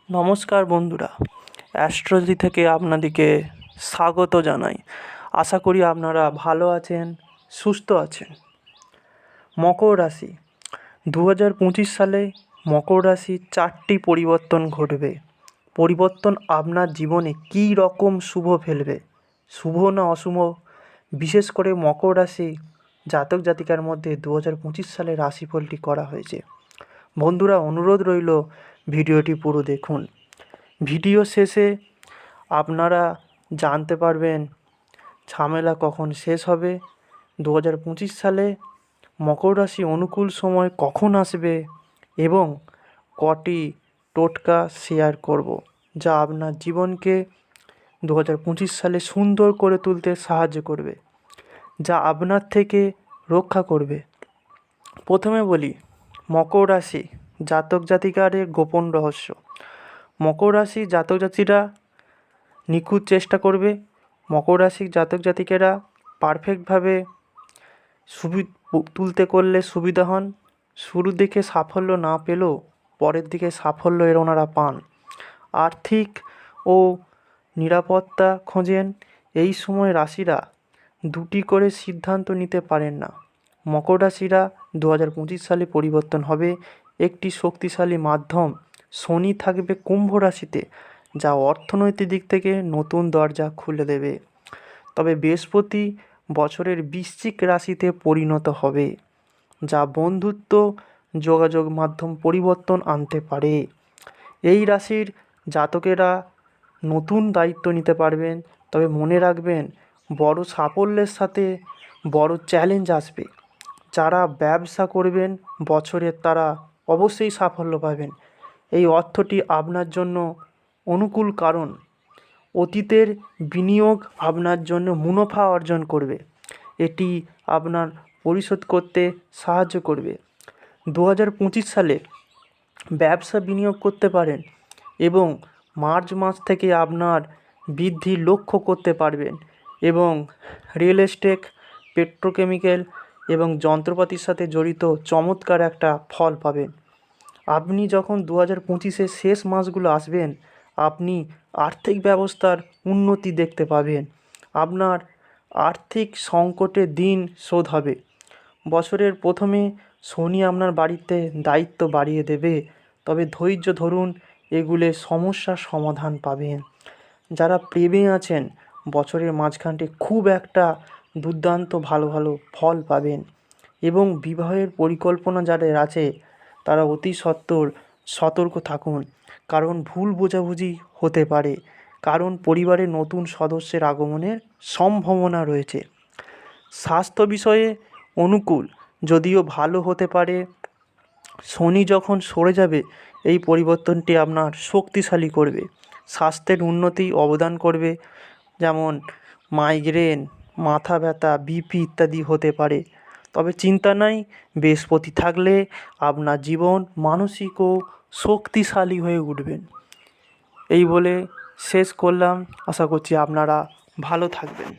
নমস্কার বন্ধুরা, অ্যাস্ট্রোলজি থেকে আপনাদেরকে স্বাগত জানাই। আশা করি আপনারা ভালো আছেন, সুস্থ আছেন। মকর রাশি 2025 সালে মকর রাশির 4টি পরিবর্তন ঘটবে। পরিবর্তন আপনার জীবনে কী রকম শুভ ফেলবে, শুভ না অশুভ, বিশেষ করে মকর রাশি জাতক জাতিকার মধ্যে 2025 সালে রাশিফলটি করা হয়েছে। বন্ধুরা, অনুরোধ রইল ভিডিওটি পুরো দেখুন। ভিডিও শেষে আপনারা জানতে পারবেন ঝামেলা কখন শেষ হবে, 2025 সালে মকর রাশি অনুকূল সময় কখন আসবে এবং কটি টোটকা শেয়ার করব, যা আপনার জীবনকে 2025 সালে সুন্দর করে তুলতে সাহায্য করবে, যা আপনার থেকে রক্ষা করবে। প্রথমে বলি মকর রাশি জাতক জাতিকাদের গোপন রহস্য। মকর রাশি জাতক জাতিরা নিখুঁত চেষ্টা করবে। মকর রাশির জাতক জাতিকেরা পারফেক্টভাবে তুলতে করলে সুবিধা হন। শুরুর দিকে সাফল্য না পেলেও পরের দিকে সাফল্য ওনারা পান। আর্থিক ও নিরাপত্তা খোঁজেন। এই সময় রাশিরা দুটি করে সিদ্ধান্ত নিতে পারেন না। মকর রাশিরা 2025 সালে পরিবর্তন হবে। একটি শক্তিশালী মাধ্যম শনি থাকবে কুম্ভ রাশিতে, যা অর্থনৈতিক দিক থেকে নতুন দরজা খুলে দেবে। তবে বৃহস্পতি বছরের বৃশ্চিক রাশিতে পরিণত হবে, যা বন্ধুত্ব যোগাযোগ মাধ্যম পরিবর্তন আনতে পারে। এই রাশির জাতকেরা নতুন দায়িত্ব নিতে পারবেন, তবে মনে রাখবেন বড় সাফল্যের সাথে বড় চ্যালেঞ্জ আসবে। যারা ব্যবসা করবেন বছরে তারা অবশ্যই সাফল্য পাবেন। এই অর্থটি আপনার জন্য অনুকূল, কারণ অতীতের বিনিয়োগ আপনার জন্য মুনাফা অর্জন করবে। এটি আপনার পরিশোধ করতে সাহায্য করবে। 2025 সালে ব্যবসা বিনিয়োগ করতে পারেন এবং মার্চ মাস থেকে আপনার বৃদ্ধি লক্ষ্য করতে পারবেন এবং রিয়েল এস্টেট, পেট্রোকেমিক্যাল এবং যন্ত্রপাতির সাথে জড়িত চমৎকার একটা ফল পাবেন। আপনি যখন 2025-এর শেষ মাসগুলো আসবেন, আপনি আর্থিক ব্যবস্থার উন্নতি দেখতে পাবেন। আপনার আর্থিক সংকটের দিন শোধ হবে। বছরের প্রথমে শনি আপনার বাড়িতে দায়িত্ব বাড়িয়ে দেবে, তবে ধৈর্য ধরুন, এগুলো সমস্যার সমাধান পাবেন। যারা প্রেমে আছেন বছরের মাঝখানটি খুব একটা দুর্দান্ত ভালো ভালো ফল পাবেন এবং বিবাহের পরিকল্পনা যাদের আছে তারা অতি সত্বর সতর্ক থাকুন, কারণ ভুল বোঝাবুঝি হতে পারে, কারণ পরিবারে নতুন সদস্যের আগমনের সম্ভাবনা রয়েছে। স্বাস্থ্য বিষয়ে অনুকূল, যদিও ভালো হতে পারে। শনি যখন সরে যাবে, এই পরিবর্তনটি আপনার শক্তিশালী করবে, স্বাস্থ্যের উন্নতি অবদান করবে, যেমন মাইগ্রেন, মাথা ব্যথা, বিপি ইত্যাদি হতে পারে। তবে চিন্তা নাই, বৃহস্পতি থাকলে আপনার জীবন মানসিক ও শক্তিশালী হয়ে উঠবেন। এই বলে শেষ করলাম। আশা করছি আপনারা ভালো থাকবেন।